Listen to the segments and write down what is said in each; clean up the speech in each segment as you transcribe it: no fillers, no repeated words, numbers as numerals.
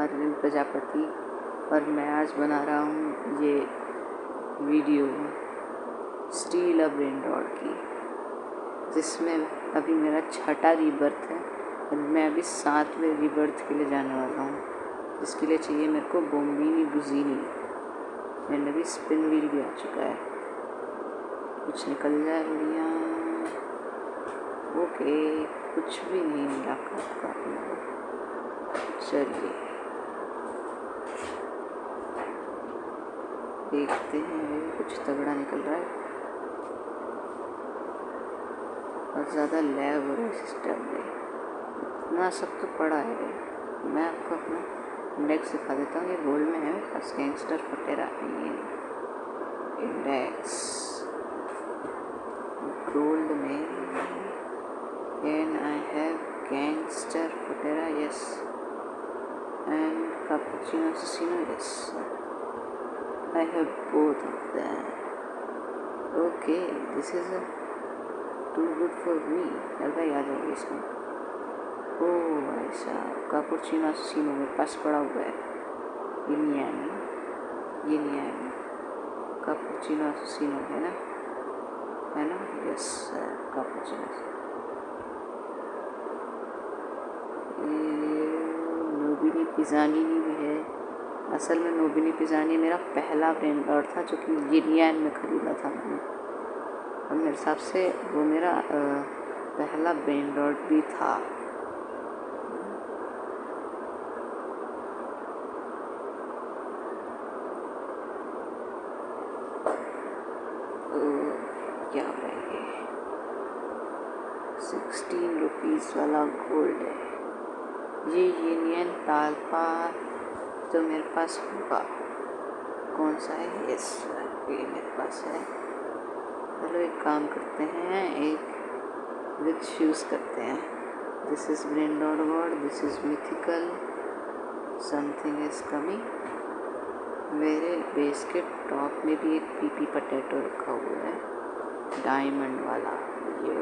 Marlin Prajapati और मैं आज बना रहा हूँ ये वीडियो स्टील ब्रेन रॉड की, जिसमें अभी मेरा 6ठा रीबर्थ है और मैं अभी 7वें रीबर्थ के लिए जाने वाला हूँ, जिसके लिए चाहिए मेरे को बोम्बिनी बुजीनी एंड अभी स्पिन व्हील भी आ चुका है। कुछ निकल जाए बढ़िया। ओके, कुछ भी नहीं मिला का। चलिए देखते हैं, कुछ तगड़ा निकल रहा है और ज़्यादा लैग हो रहा है सिस्टम में। इतना सब तो पड़ा है। मैं आपको अपना इंडेक्स दिखा देता हूँ। ये गोल्ड में है फर्स्ट गैंगस्टर फटेरा, ये इंडेक्स गोल्ड में। And I have Gangster Footera, yes, and Cappuccino Assassino, yes, I have both of them. Okay, this is too good for me. चल भाई आ जाओ इसमें। ओह ऐसा कैपुचिनो असासिनो मेरे पास पड़ा हुआ है। ये नहीं आया कैपुचिनो असासिनो है ना, यस कैपुचिनो। नोबिनी पिज़ानी भी है। असल में नोबिनी पिज़ानी मेरा पहला ब्रेन रॉड था, जो कि यिनियन में ख़रीदा था मैंने, और मेरे हिसाब से वो मेरा पहला ब्रेन रॉड भी था। क्या है 16 रुपीज़ वाला गोल्ड है ये। यूनियन तालपा तो मेरे पास होगा। कौन सा है? यस, ये मेरे पास है। चलो एक काम करते हैं, एक विच यूज़ करते हैं। This is brain rod word, this is mythical, something is coming. मेरे बेस के टॉप में भी एक पीपी पोटैटो रखा हुआ है, डायमंड वाला। यो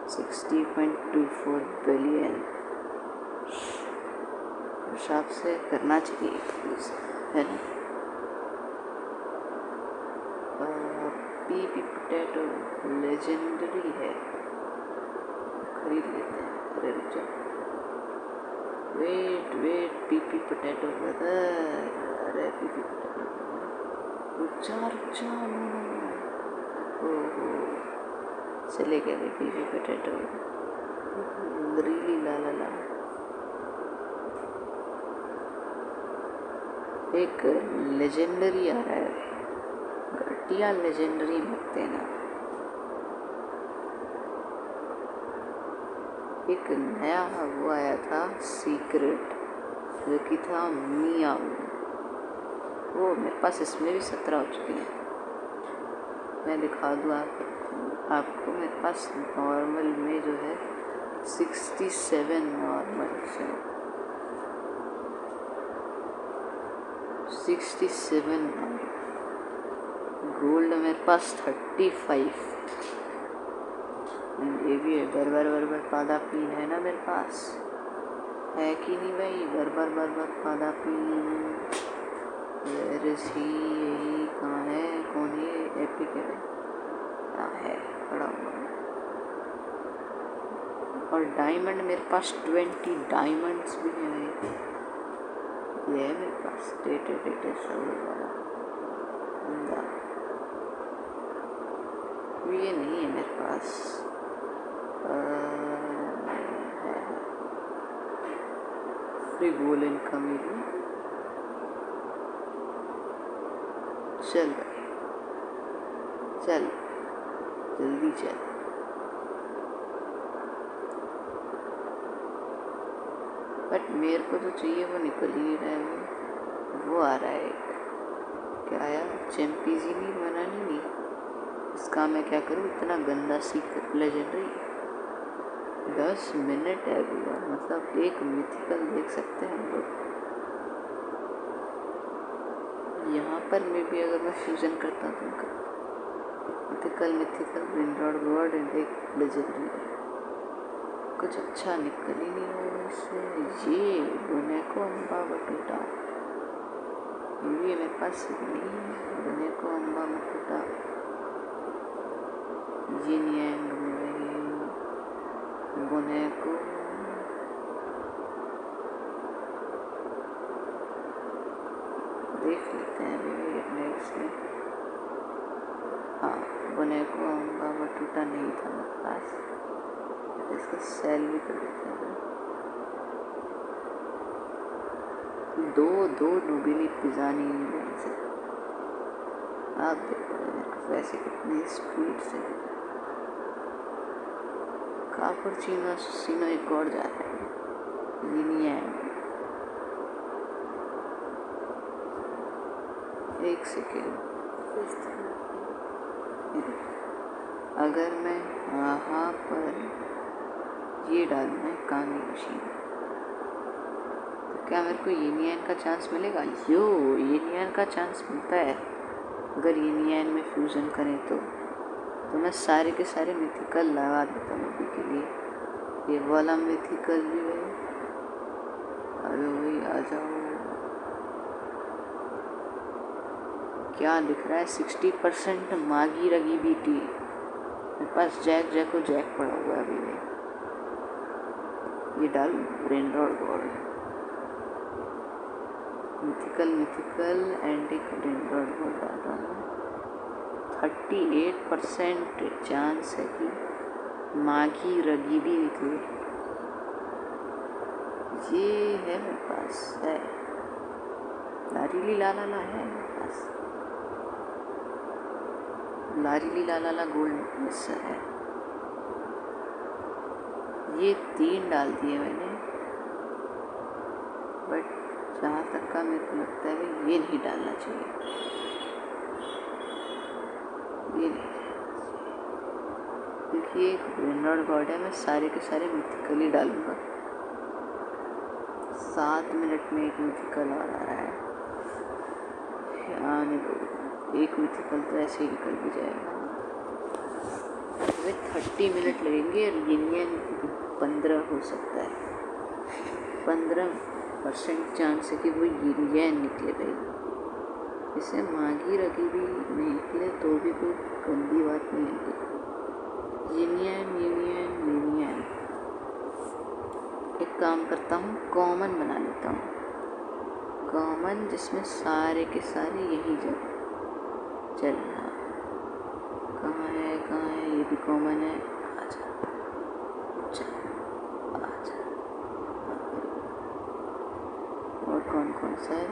60.24 बिलियन हिसाब से करना चाहिए, है ना। पीपी पोटैटो लेजेंडरी है, खरीद लेते हैं। अरे रुक जाओ, वेट पीपी पोटैटो ब्रदर, अरे पीपी पोटैटो रुक जा। ओहो चले गए पीपी पोटैटो, रियली ला। एक लेजेंडरी आ रहा है, घटिया लेजेंडरी लगते ना। एक नया वो आया था सीक्रेट, जो कि था मियाऊ। वो मेरे पास इसमें भी 17 हो चुके हैं। मैं दिखा दूँ आपको। मेरे पास नॉर्मल में जो है 67 नॉर्मल से 67 गोल्ड मेरे पास 35। ये भी है बर्बर पादा पीन है ना मेरे पास, है कि नहीं भाई? बर्बर पादा पीन यही कहाँ है? कौन है? एपिक है, कहाँ है पड़ा हुआ। और डायमंड मेरे पास 20 डायमंड्स भी हैं। ये है मेरे पास डेटे सर्वर वाला बंदा। ये नहीं है मेरे पास। फ्री गोल इनकम मिली। चल जल्दी चल। बट मेरे को जो चाहिए वो निकल ही नहीं रहा है। वो आ रहा है क्या आया? चैम्पियन बना नहीं। इसका मैं क्या करूँ? इतना गंदा सीक्रेट लेजेंडरी 10 मिनट है अभी यार, मतलब एक मिथिकल देख सकते हैं हम लोग। यहाँ पर मैं भी अगर मैं फ्यूजन करता हूँ तो mythical brain rod word and एक लेजेंडरी, कुछ अच्छा निकल ही नहीं है इससे। ये को अम्बा बटूटा, ये मेरे पास नहीं है। बने को अम्बा बटूटा, यिन यांग में रही, बुने को देख लेते हैं अभी नेक्स्ट में। हाँ, बुने को अम्बा बटूटा नहीं था मेरे पास, तो इसका सेल भी कर देते हैं। दो नोबिली पिज़्ज़ा नहीं मिल सकते। आप देखो वैसे कितनी स्पीड से कापुचिनो सीनो एक और जा रहा है। यिन यांग, एक सेकेंड, अगर मैं यहाँ पर ये डालूँ मैं कानी मशीन, तो क्या मेरे को यिन यांग का चांस मिलेगा? यिन यांग का चांस मिलता है अगर यिन यांग में फ्यूज़न करें तो मैं सारे के सारे मिथिकल लगा देता हूँ अभी के लिए। ये वाला मिथिकल भी है, अरे वही आ जाओ। क्या दिख रहा है? 60% मागी रगी बीटी। मेरे पास जैक पड़ा हुआ है अभी में। ये डाल ब्रेनरॉड गॉड, मिथिकल एंटिक ब्रेनरॉड गॉड डाल रहा हूँ। 38% चांस है कि मागी रगी भी निकले। ये है मेरे पास, है लारीली लाला है मेरे पास, लारीली लाला गोल्ड मिक्सर है। ये 3 डाल दिए मैंने, बट जहाँ तक का मेरे को लगता है ये नहीं डालना चाहिए, ये नहीं, क्योंकि एक ब्रेनरॉड गॉड है। मैं सारे के सारे मिथिकल ही डालूंगा। 7 मिनट में एक मिथिकल और आ रहा है, आने दो। एक मिथिकल तो ऐसे ही निकल भी जाएगा। हमें 30 मिनट लगेंगे और यिन यांग 15 हो सकता है। 15% चांस है कि वो यिन यांग निकले भाई। इसे मागी रगी भी नहीं निकले तो भी कोई गंदी बात नहीं है। यिन यांग एक काम करता हूँ, कॉमन बना लेता हूँ, कॉमन जिसमें सारे के सारे यही चल रहा। कहाँ है? ये भी कॉमन है। आजा और कौन सा है?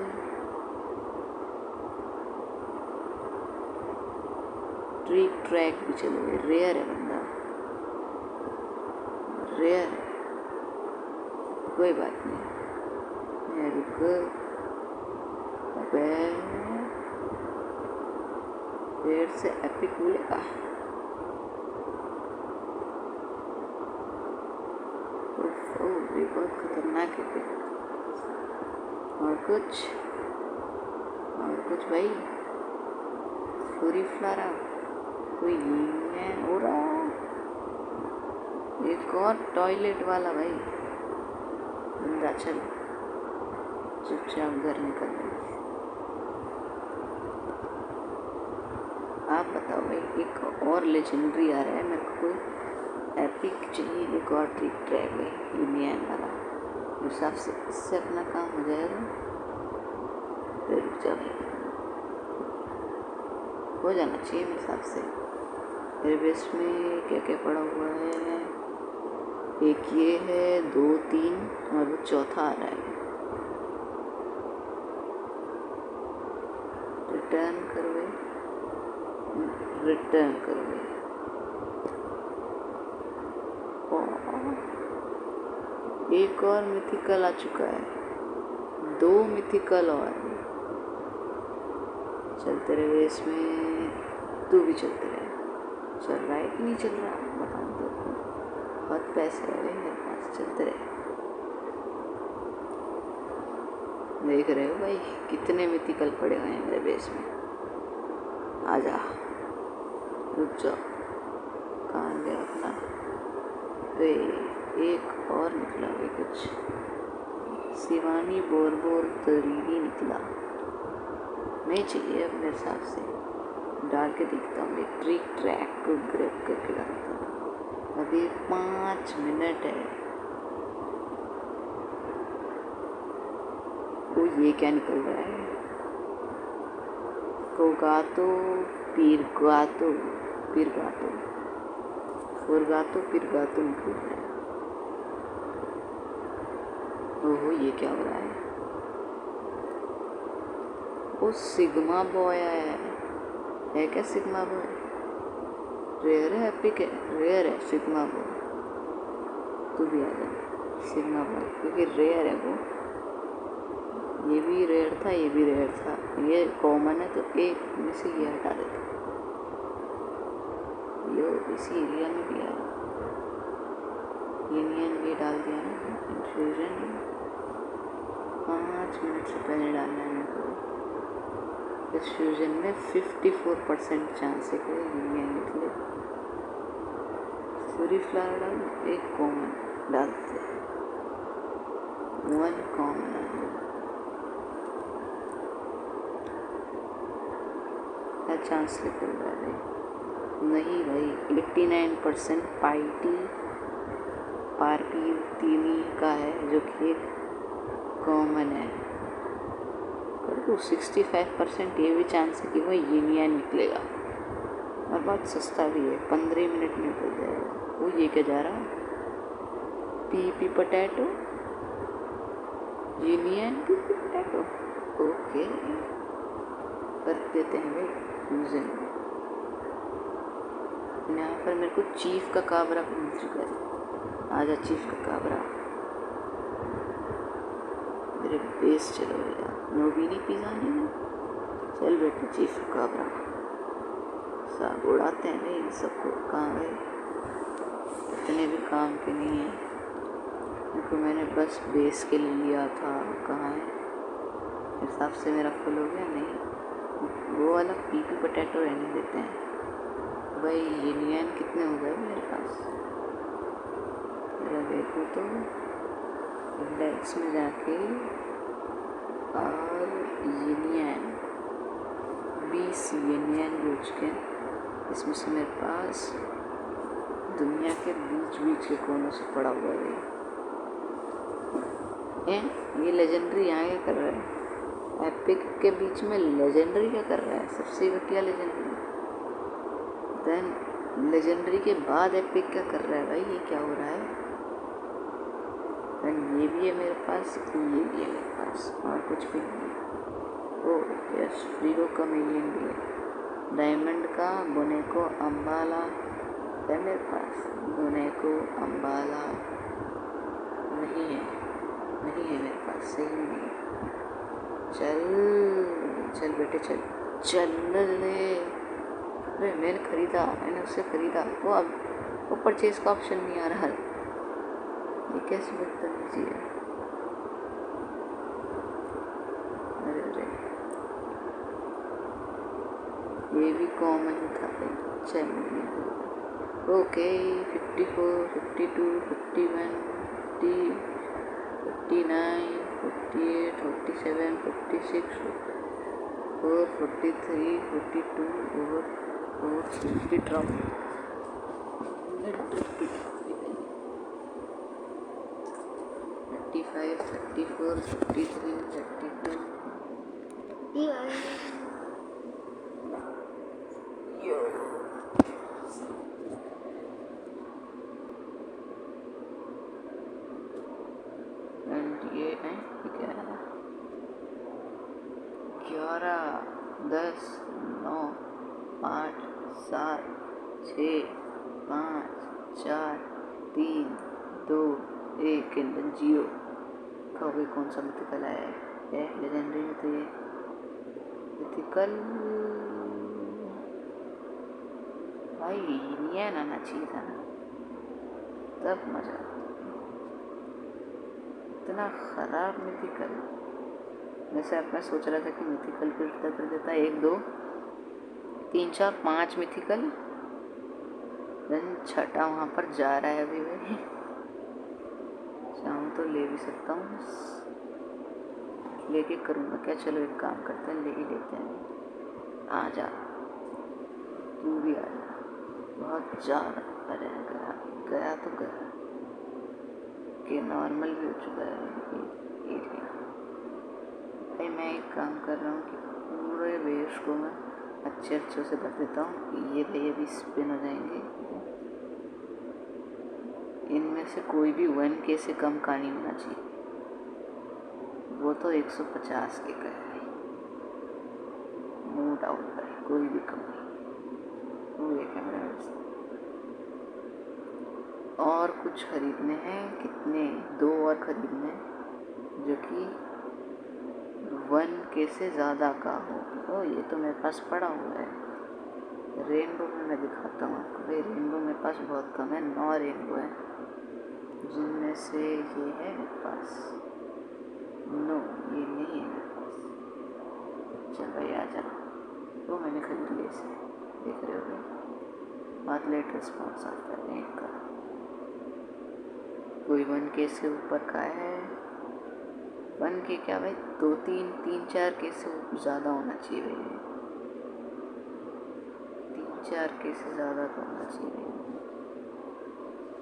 ट्रैक भी चलो, रेयर है बंदा, रेयर है, कोई बात नहीं। रुक, पेड़ से एपिक मिलेगा। ये बहुत खतरनाक है। और कुछ भाई, फ्लोरी फ्लारा कोई नहीं है हो रहा। एक और टॉयलेट वाला भाई बंदा, चल चुपचाप घर निकल गए। आप बताओ भाई, एक और लेजेंडरी आ रहा है मेरे को, कोई एपिक चाहिए, एक और ट्रैक है यिन यांग वाला। उस हिसाब से इससे अपना काम हो जाएगा। फिर जब हो जाना चाहिए मेरे हिसाब से। मेरे बेस में क्या क्या पड़ा हुआ है? एक ये है, 2 3 और वो चौथा आ रहा है। रिटर्न करो। एक और मिथिकल आ चुका है, 2 मिथिकल और। चलते रहे इसमें, तू भी चलते रहे। चल रहा है कि नहीं चल रहा बताऊँ तो, बहुत पैसे है मेरे पास। चलते रहे, देख रहे हो भाई कितने मिथिकल पड़े हुए हैं मेरे बेस में। आजा, रुक जाओ, कहाँ गया अपना? तो एक और निकला भाई कुछ शिवानी बोर बोर तरीनी निकला। नहीं चाहिए अब मेरे हिसाब से, डाल के देखता हूँ। एक ट्रैक को ग्रैब करके डालता हूँ। अभी 5 मिनट है। वो ये क्या निकल रहा है? कोगातो पिरगातो पिरगातो फुरगातो पिरगातो निकल रहा है। ओहो ये क्या हो रहा है? वो सिग्मा बॉय है क्या? सिग्मा बॉय रेयर है, एपिक है, रेयर है सिग्मा बॉय। तू भी आ जा सिग्मा बॉय, क्योंकि रेयर है वो। ये भी रेयर था, ये भी रेयर था, ये कॉमन है तो एक में से ये हटा देते। यो इसी एरिया में भी आया। यूनियन ये डाल दिया ना, इन्फ्यूजन 5 मिनट से पहले डालना है मेरे को। इस फ्यूजन में 54% चांस है कि यूनियन निकले। फ्यूरी फ्लावर डाल, एक कॉमन डालते, 1 कॉमन आ गया। चांस निकल रहा है नहीं भाई। 89% पाइटी पार्पी तीनी का है, जो कि एक कॉमन है। परंतु 65% ये भी चांस है कि वो यूनियन निकलेगा, और बहुत सस्ता भी है, 15 मिनट में निकल जाएगा। वो ये क्या जा रहा है? P potato union P potato. Okay कर देते हैं भाई फ्यूजन। यहाँ पर मेरे को चीफ का काबरा मिल चुका है। आजा चीफ का काबरा, मेरे बेस चलो भैया। नोबिनी पिज़्ज़ा नहीं, चल बेटे चीफ का काबरा। सब उड़ाते हैं भाई इन सबको। कहाँ गए? इतने भी काम के नहीं है, क्योंकि मैंने बस बेस के लिए लिया था। कहाँ है? हिसाब से मेरा फुल हो गया। नहीं, वो वाला पीपी पोटैटो रहने देते हैं भाई। यूनियन कितने हो गए मेरे पास? जरा देखो तो इंडेक्स में जाके, और यूनियन 20 यूनियन हो चुके हैं। इसमें से मेरे पास दुनिया के बीच के कोनों से पड़ा हुआ है। ये लेजेंडरी यहाँ क्या कर रहा है? एपिक के बीच में लेजेंडरी क्या कर रहा है? सबसे घटिया लेजेंडरी। देन लेजेंडरी के बाद एपिक क्या कर रहा है भाई? ये क्या हो रहा है? देन ये भी है मेरे पास, ये भी है मेरे पास, और कुछ भी नहीं है। ओह यस, फ्रीगो का मिलियन भी है। डायमंड का बोनेको अम्बाला है मेरे पास। बोनेको अम्बाला नहीं है, नहीं है मेरे पास, सही नहीं है। चल चल बेटे चल चल ले। अरे मैंने खरीदा, मैंने उससे खरीदा, वो अब वो परचेज का ऑप्शन नहीं आ रहा। ये कैसे बदतमीजी है? अरे अरे ये भी कॉमन था भाई। चल ओके 54 52 51 50 59 48 47 46 4 43 42 और 50 ड्रॉप 35 34 53 32 ये है 11 10 9 8 7 6 5 4 3 2 1 0। कभी कौन सा मिथिकल आया है? लेजेंडरी में तो ये मिथिकल भाई यूनियन आना चाहिए था ना, तब मजा। इतना खराब मिथिकल। वैसे अब मैं सोच रहा था कि मिथिकल कर देता 1 2 3 4 5 मिथिकल, देन छठा वहाँ पर जा रहा है अभी भाई। चाहूँ तो ले भी सकता हूँ, लेके करूँगा क्या? चलो एक काम करते हैं, ले ही लेते हैं। आ जा, तू भी आ जा। बहुत ज़्यादा अरे गया गया तो गया कि नॉर्मल भी हो चुका है एरिया। भाई मैं एक काम कर रहा हूँ कि पूरे वेव्स को मैं अच्छे से भर देता हूँ। ये भाई अभी स्पिन हो जाएंगे। इनमें से कोई भी 1K से कम का नहीं होना चाहिए। वो तो 150 के का है, नो डाउट भाई, कोई भी कम नहीं। वो ये कैमरा और कुछ खरीदने हैं। कितने? 2 और खरीदने हैं जो कि 1K से ज़्यादा का हो। ओ ये तो मेरे पास पड़ा हुआ है। रेनबो में मैं दिखाता हूँ आपको। भाई रेनबो मेरे पास बहुत कम है, 9 रेनबो है, जिनमें से ये है मेरे पास। नो ये नहीं है मेरे पास। चल भाई आ जा। वो मैंने खरीद लिया इसे, देख रहे हो भाई। बहुत लेट रिस्पॉन्स आता है नेट का। कोई 1K से ऊपर का है। 1K क्या भाई, 3-4K से ज़्यादा होना चाहिए भाई। 3-4K से ज़्यादा का होना चाहिए भाई।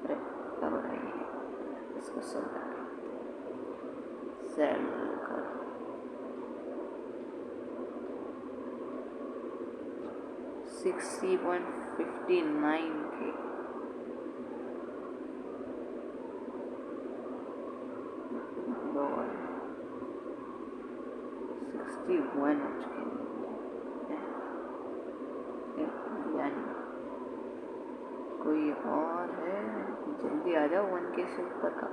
अरे क्या बनाइए इसको सब सेल कर 60.59K। $61 यानी कोई और है? जल्दी आ जाओ 1K से ऊपर का।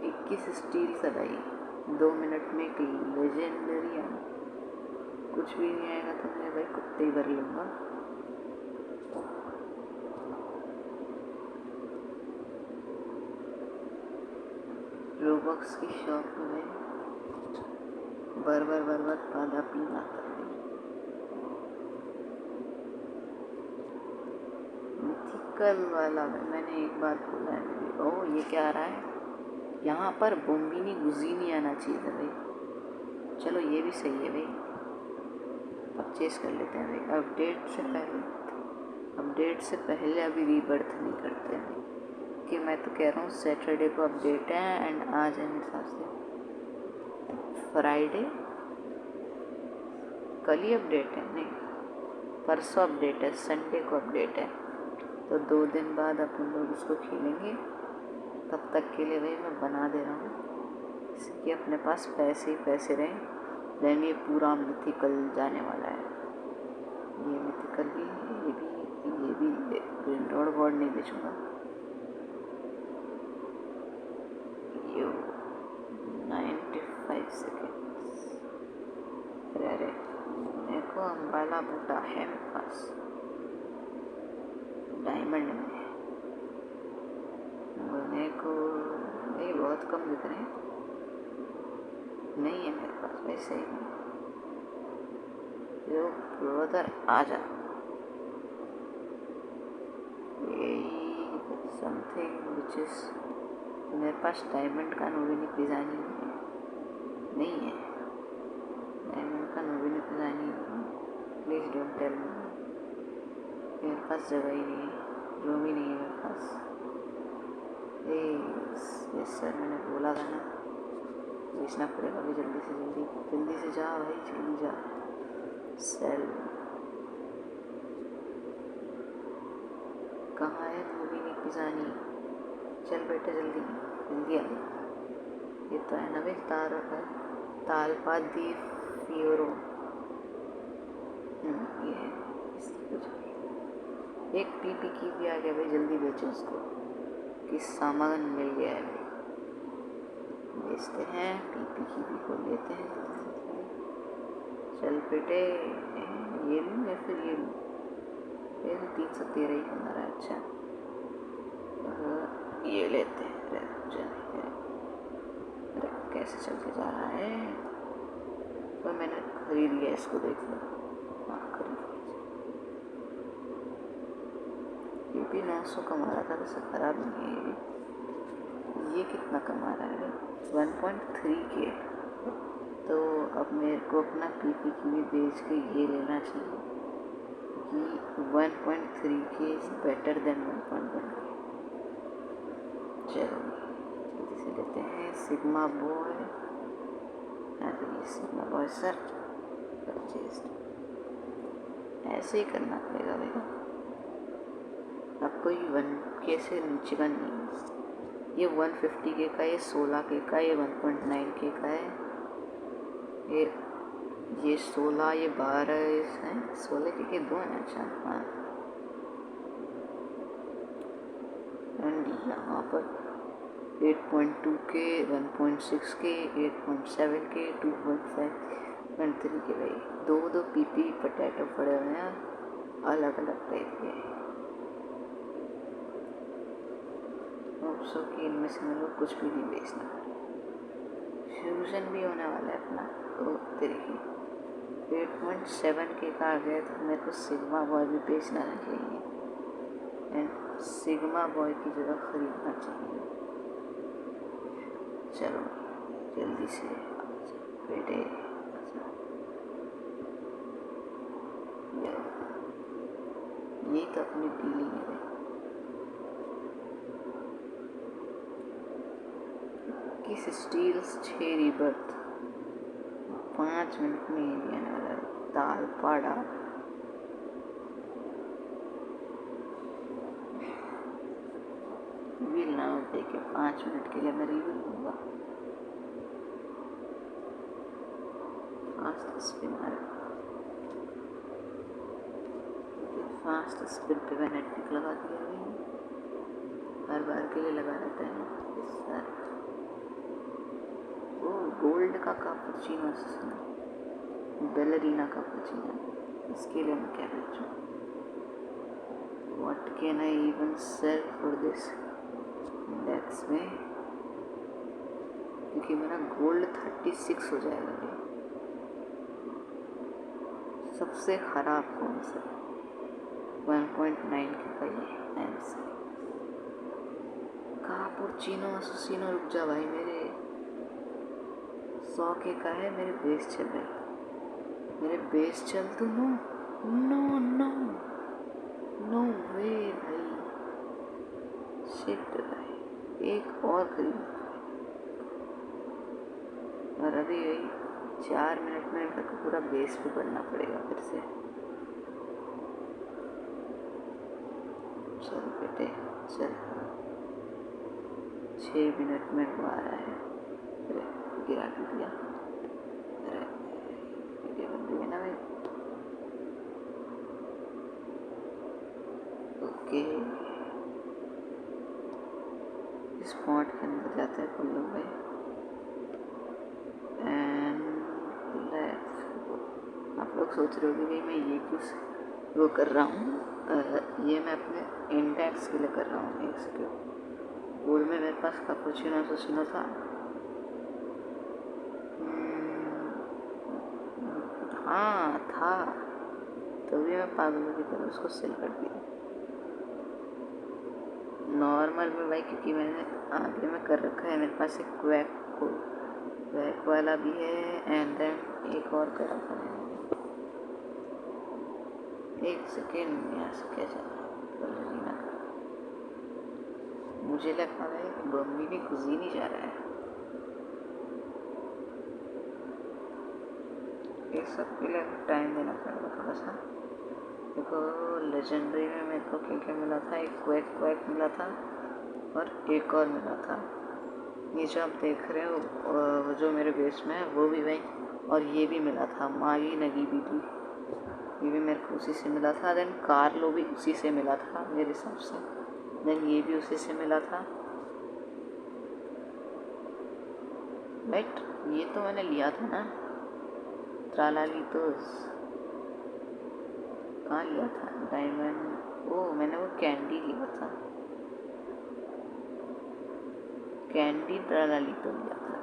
21 स्टील से भाई 2 मिनट में एक लेजेंडरी है। कुछ भी नहीं आएगा तो मैं भाई कुत्ते ही भर लूँगा। रोबॉक्स की शॉप में भाई बर्बर पादा पीना आता है। मिथिकल वाला मैंने एक बार खोला है मेरी। ओह ये क्या आ रहा है? यहाँ पर बोम्बिनी गुजीनी आना चाहिए था भाई। चलो ये भी सही है भाई, परचेज कर लेते हैं भाई। अपडेट से पहले अभी रीबर्थ नहीं करते हैं भाई, कि मैं तो कह रहा हूँ सैटरडे को अपडेट है एंड आज है मेरे हिसाब से फ्राइडे। कल ही अपडेट है? नहीं, परसों अपडेट है, संडे को अपडेट है। तो 2 दिन बाद अपन लोग इसको खेलेंगे। तब तक के लिए भाई मैं बना दे रहा हूँ इसके अपने पास पैसे ही पैसे रहें। देन ये पूरा मिथिकल जाने वाला है। ये मिथिकल भी, ये भी प्रिंट बोर्ड नहीं बेचूँगा। यो 95 सेकेंड्स। अरे देखो अम्बाला बूटा है मेरे पास डायमंड में। मेरे को ये बहुत कम दिख रहे हैं। नहीं है मेरे पास वैसे ही। यो ब्रदर आ जा। समथिंग विच इज मेरे पास डायमंड का नोबिनी पिजानी नहीं है। डायमंड का नोबिनी पिजानी प्लीज़ डोंट टेल मी। मेरे पास जगह ही नहीं है, जो भी नहीं है मेरे पास। यस सर, मैंने बोला था ना बेचना पड़ेगा अभी। जल्दी से जा भाई, जल्दी जा। सेल कहाँ है नोबिनी पिजानी? चल बेटा जल्दी आ। ये तो है ना भाई तालपा दी फियोरो। ये है एक पीपी की भी आ गया भाई। जल्दी बेचो उसको कि सामान मिल गया है भाई। बेचते हैं पीपी की भी को लेते हैं। चल बेटे ये लूँ या फिर ये लूँ? ये तो 313 ही कमा रहा है। अच्छा ये लेते हैं। अरे कैसे चल के जा रहा है? तो मैंने खरीद लिया इसको, देख लो। हाँ खरीद लिया। ये भी 900 कमा रहा था, वैसे खराब नहीं है ये कितना कमा रहा है? 1.3K। तो अब मेरे को अपना पीपी की भी बेच के ये लेना चाहिए कि 1.3 के इज बेटर देन 1.1 के। चलो जल्दी से लेते हैं sigma boy. Sigma boy sir purchase ऐसे ही करना पड़ेगा भैया, अब कोई 1K से नीचे का नहीं है। ये 150K का, ये 16K का, ये 1.9K का है, ये 16, ये 12 है, 16K के दो हैं। अच्छा हाँ, एंड यहाँ पर 8.2K, 1.6K, 8.7K, 2.5.3K भाई दो पीपी पोटैटो पड़े हुए हैं अलग अलग टाइप के। सो कि इनमें से मेरे को कुछ भी नहीं बेचना, फ्यूजन भी होने वाला है अपना। तो तरीके 8.7K का आ गया तो मेरे को सिग्मा बॉय भी बेचना चाहिए एंड सिग्मा बॉय की जगह खरीदना चाहिए। चलो जल्दी से बेटे, ये तो अपनी डीलिंग है। किस स्टील्स 6 रिबर्थ 5 मिनट में ये आने वाला है। दाल पाड़ा व्हील ना दे के 5 मिनट के लिए मैं रिव्यू लूँगा। फास्ट स्पिन फास्ट स्पिन पे मैंने टिक लगा दिया है, हर बार के लिए लगा रहता है ना। वो गोल्ड का कैपुचिनो बेलरीना कैपुचिनो, इसके लिए मैं क्या बेचूं? What can I even sell for this index में, क्योंकि मेरा गोल्ड 36 हो जाएगा। सबसे खराब कौन सा 1.9 का ये एंस कैपुचिनो असुसिनो। रुक जा भाई, मेरे 100K का है, मेरे बेस चल रहे, मेरे बेस चल तो नो नो नो नो वे भाई, शिट भाई, एक और खरीद। और अभी 4 मिनट में तक पूरा बेस पे बढ़ना पड़ेगा फिर से। चल बेटे चल, 6 मिनट में वो आ रहा है। गिरा के दिया, वीडियो बन रही है ना भाई। ओके इस पॉइंट के अंदर जाते हैं कुल्लू भाई एंड लेट्स गो। आप लोग सोच रहे होंगे मैं ये क्यों वो कर रहा हूँ, ये मैं अपने इंडेक्स के लिए कर रहा हूँ। एक सेकेंड, गोल्ड में मेरे पास कैपुचिनो असुसिनो था, हाँ था, तभी मैं पागलों की तरह उसको सेल कर दिया नॉर्मल में भाई, क्योंकि मैंने आगे में कर रखा है। मेरे पास एक क्वैक वाला भी है एंड देन एक और कर रखा है। एक सेकेंड, यहाँ से क्या चल रहा है? मुझे लगा भाई बम्बी भी घुस ही नहीं जा रहा है। इस सब के लिए टाइम देना पड़ेगा थोड़ा सा। देखो लेजेंडरी में मेरे को क्या क्या मिला था, एक क्वैक मिला था और एक और मिला था। ये जो आप देख रहे हो जो मेरे बेस में है वो भी भाई, और ये भी मिला था मागी नगी भी थी, ये भी मेरे को उसी से मिला था। देन कार्लो भी उसी से मिला था मेरे हिसाब से, देन ये भी उसी से मिला था। राइट, ये तो मैंने लिया था ना ट्रालालितोस, कहाँ लिया था डायमंड, ओ मैंने वो कैंडी लिया था, कैंडी ट्रालालितो लिया था।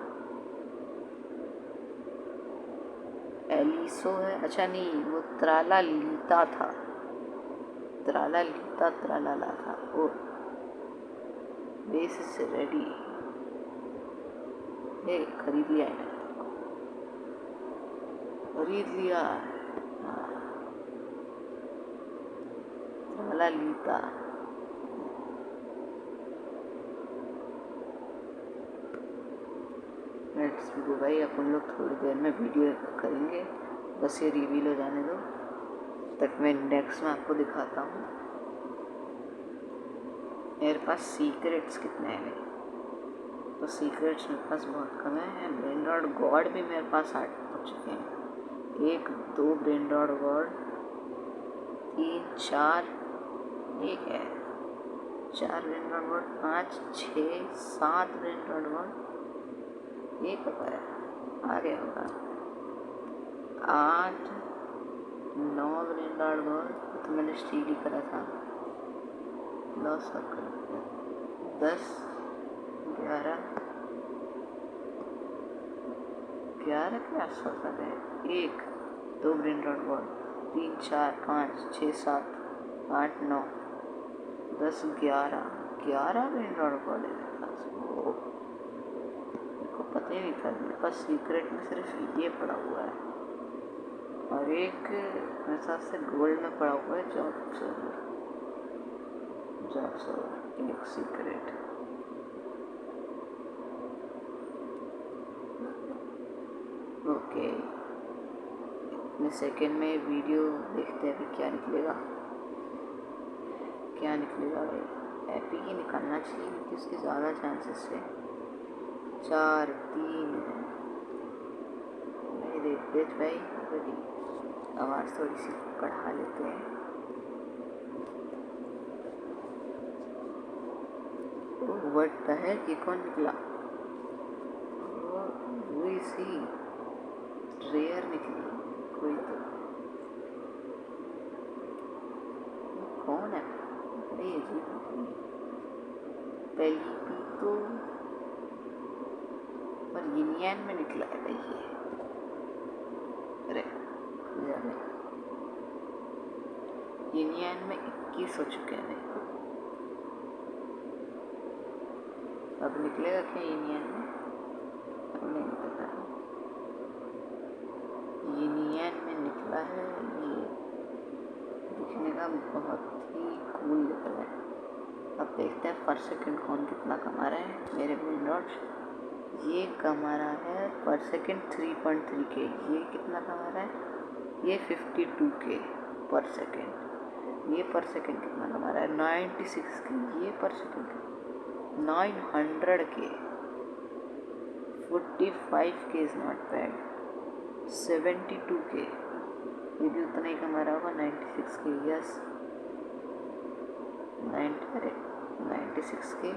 एलिसो है, अच्छा नहीं वो ट्रालालिता था, ट्रालालिता ट्रालाला था। ओ बेस से रेडी, ये खरीद लिया है। खरीद लिया। हाँ, वाला लीता। लेट्स गो भाई, अपन लोग थोड़ी देर में वीडियो करेंगे, बस ये रिवील हो जाने दो, तक मैं नेक्स्ट में आपको दिखाता हूँ। मेरे पास सीक्रेट्स कितने हैं, तो सीक्रेट्स मेरे पास बहुत कम है। ब्रेन रॉड गॉड भी मेरे पास 8 हो चुके हैं। 1 2 ब्रेन रॉड गॉड, 3 4, एक है 4 brain rod God, 5 6 7 brain rod God, एक होगा आ गया होगा 8 9 ब्रेन रॉड गॉड, तो मैंने स्टील करा था, लॉस कर 10 11 के आसपास आ गए। 1 2 brain rod God, 3 4 5 6 7 8 9 10 11 brain rod God है मेरे पास। मेरे को पता ही नहीं था, मेरे पास सीक्रेट में सिर्फ ये पड़ा हुआ है, और एक मेरे साथ से गोल्ड में पड़ा हुआ है जॉब सर्वर एक सीक्रेट। ओके, इतने सेकेंड में वीडियो देखते हैं अभी क्या निकलेगा भाई। एपी ही निकालना चाहिए क्योंकि उसके ज़्यादा चांसेस है। 4 3 नहीं देखते भाई, आवाज़ थोड़ी सी बढ़ा लेते हैं। व्हाट द हेक, ये कौन निकला? वो सी रेयर निकली कोई, तो कौन है? अरे अजीब निकली पहली भी तो, पर यूनियन में निकला है भाई ये। अरे यूनियन में 21 हो चुके हैं भाई। अब निकलेगा क्या यूनियन में? अब नहीं निकल रहा। यूनियन में निकला है ये, दिखने का बहुत ही कूल लग रहा है। अब देखते हैं पर सेकंड कौन कितना कमा रहा है। मेरे ब्रेन रॉड ये कमा रहा है पर सेकंड 3.3 के। ये कितना कमा रहा है? ये 52 के पर सेकंड। ये पर सेकंड कितना कमा रहा है? 96 के। ये पर सेकंड 900 के। 45 के इज़ नॉट बैड। 72 के, ये भी उतना ही कमा रहा होगा। 96 के, यस 96 के।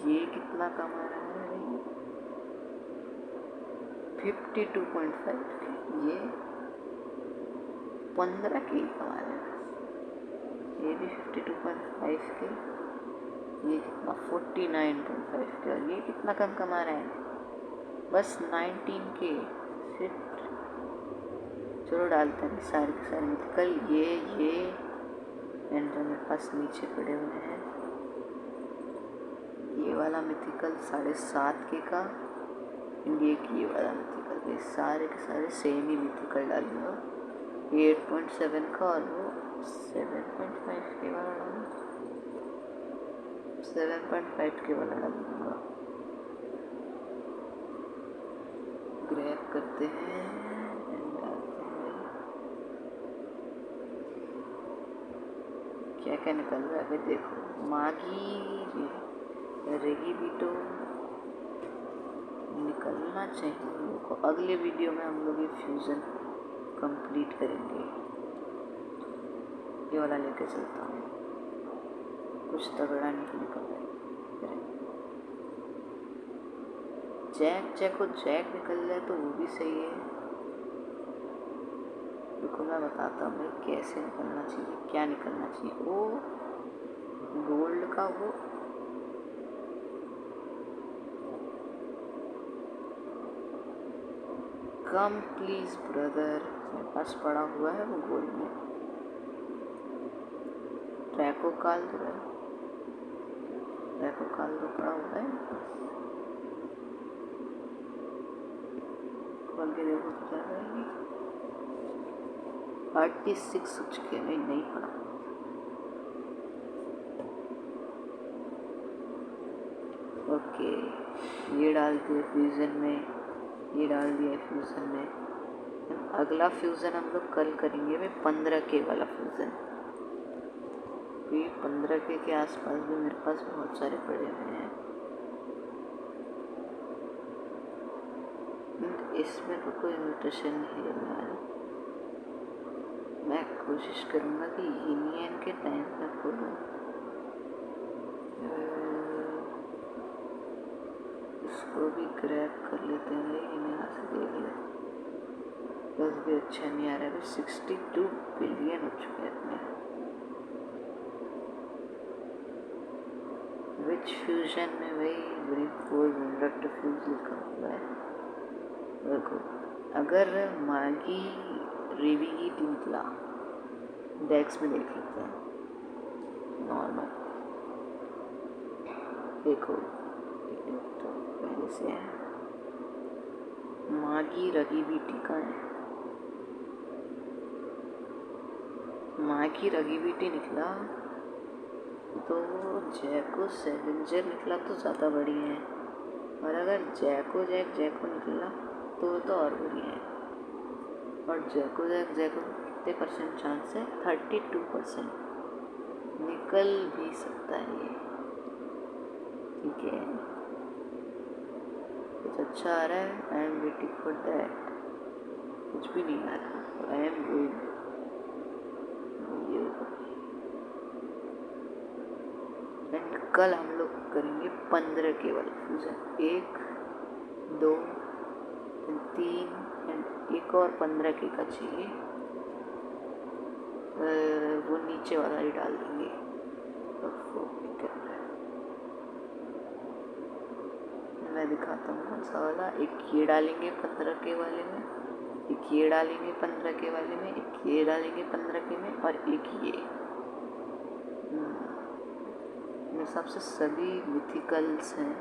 ये कितना कमा रहा है? 52.5 के। ये 15 के ही कमा रहा है। ये भी 52.5 के। ये कितना? 49.5 के। और ये कितना कम कमा रहा है? बस 19 के। सिट, चलो डालते हैं सारे के सारे मिथिकल। ये एंड जो मेरे पास नीचे पड़े हुए हैं, ये वाला मिथिकल 7.5 के का, इंडिया की ये वाला मिथिकल, ये सारे के सारे सेम ही मिथिकल डालूंगा। 8.7 का और वो 7.5 के वाला डालूंगा। 7.5 के वाला डालूंगा। ग्रैब करते हैं, क्या क्या निकल रहा है भाई देखो। मागी रेगी भी तो निकलना चाहिए। को अगले वीडियो में हम लोग ये फ्यूज़न कंप्लीट करेंगे। ये वाला लेके चलता हूँ, कुछ तगड़ा नहीं निकल रहा है। जैक निकल जाए तो वो भी सही है। देखो मैं बताता हूँ भाई कैसे निकलना चाहिए, क्या निकलना चाहिए। वो गोल्ड का वो कम प्लीज ब्रदर, मेरे पास पड़ा हुआ है वो गोल्ड में। ट्रैको काल तो पड़ा हुआ है। आगे देखो तो जा रहा है 36 हो चुके हैं। नहीं पड़ा। ओके, ये डाल दिया फ्यूज़न में, ये डाल दिया फ्यूज़न में। अगला फ्यूज़न हम लोग कल करेंगे भाई 15K वाला फ्यूज़न। ये 15K के आसपास भी मेरे पास बहुत सारे पड़े हुए हैं। इसमें तो कोई म्यूटेशन नहीं है यार। मैं कोशिश करूँगा कि यूनियन के टाइम पे खोलूँ। इसको भी ग्रैब कर लेते हैं, लेकिन यहाँ से देख ले बस भी अच्छा नहीं आ रहा है। 62 बिलियन हो चुके हैं अपने। विच फ्यूजन में वही ब्रिक 4 विंडक्ट फ्यूज लिखा हुआ है। देखो, अगर मागी रेवी की निकला, डेक्स में देख लेते हैं नॉर्मल। देखो तो पहले से है मागी रगी बीटी का है। मागी रगी बीटी निकला तो जैको सेवेंजर निकला तो ज़्यादा बढ़िया है, और अगर जैको निकला तो और बढ़िया है। और जैको कितने परसेंट चांस है? 32%। निकल भी सकता है ये, ठीक है। कुछ अच्छा आ रहा है, I am waiting for that. कुछ भी नहीं आ रहा, आई एम गोइंग। एंड कल हम लोग करेंगे 15K वाला फ्यूजन। 1 2 3 एंड एक और 15K का चाहिए। वो नीचे वाला ही डाल देंगे। मैं दिखाता हूँ कौन सा वाला। एक ये डालेंगे 15K वाले में, एक ये डालेंगे 15K वाले में, एक ये डालेंगे 15K में, और एक ये। मेरे हिसाब से सभी मिथिकल्स हैं।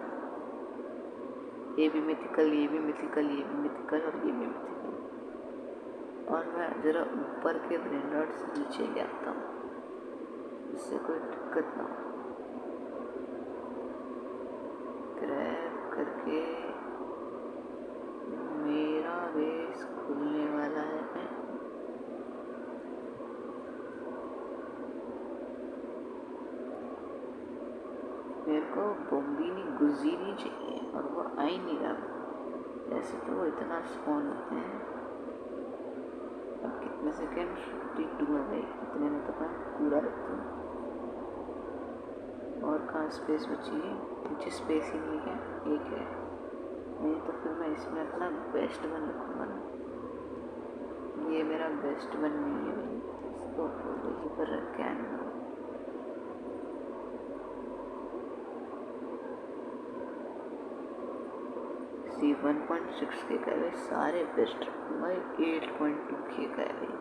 ये भी मिथिकल, ये भी मिथिकल, ये भी मिथिकल, और ये भी मिथिकल। और मैं ज़रा ऊपर के ब्रेंडर्ड से नीचे ले आता हूँ, इससे कोई दिक्कत ना हो। ग्रैब करके मेरा बेस खुलने वाला है। मेरे को बोम्बीनी गुजीनी चाहिए, और वो आ ही नहीं रहा। ऐसे तो वो इतना स्पॉन होते हैं। अब कितने सेकेंड? 52 है भाई, इतने में तो मैं पूरा रखता हूँ। और कहाँ स्पेस बची है? मुझे स्पेस ही नहीं है, एक है। नहीं तो फिर मैं इसमें अपना बेस्ट वन रखूँगा ना। ये मेरा बेस्ट वन नहीं है भाई, इसको यहीं पर रख के आना। सी 1.6K का है, सारे बेस्ट रखूँगा। 8.2K का है भाई,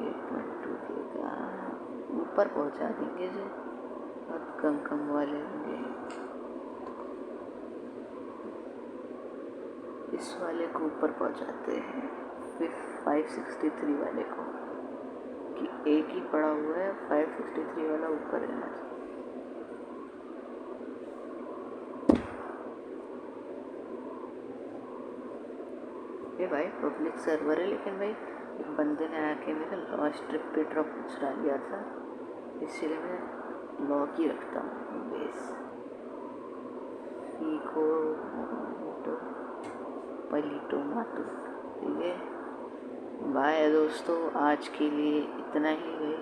8.2K का ऊपर पहुँचा देंगे जो अब कम वाले होंगे। इस वाले को ऊपर पहुँचाते हैं, फिर 563 वाले को, कि एक ही पड़ा हुआ है। 563 वाला ऊपर रहना चाहिए। ये भाई पब्लिक सर्वर है, लेकिन भाई एक बंदे ने आके मेरा लास्ट ट्रिप पे ड्रॉप चुरा लिया था, इसलिए मैं लॉक ही रखता हूँ बेस। फीको तो पलीटो माटो, ठीक है। बाय दोस्तों, आज के लिए इतना ही है।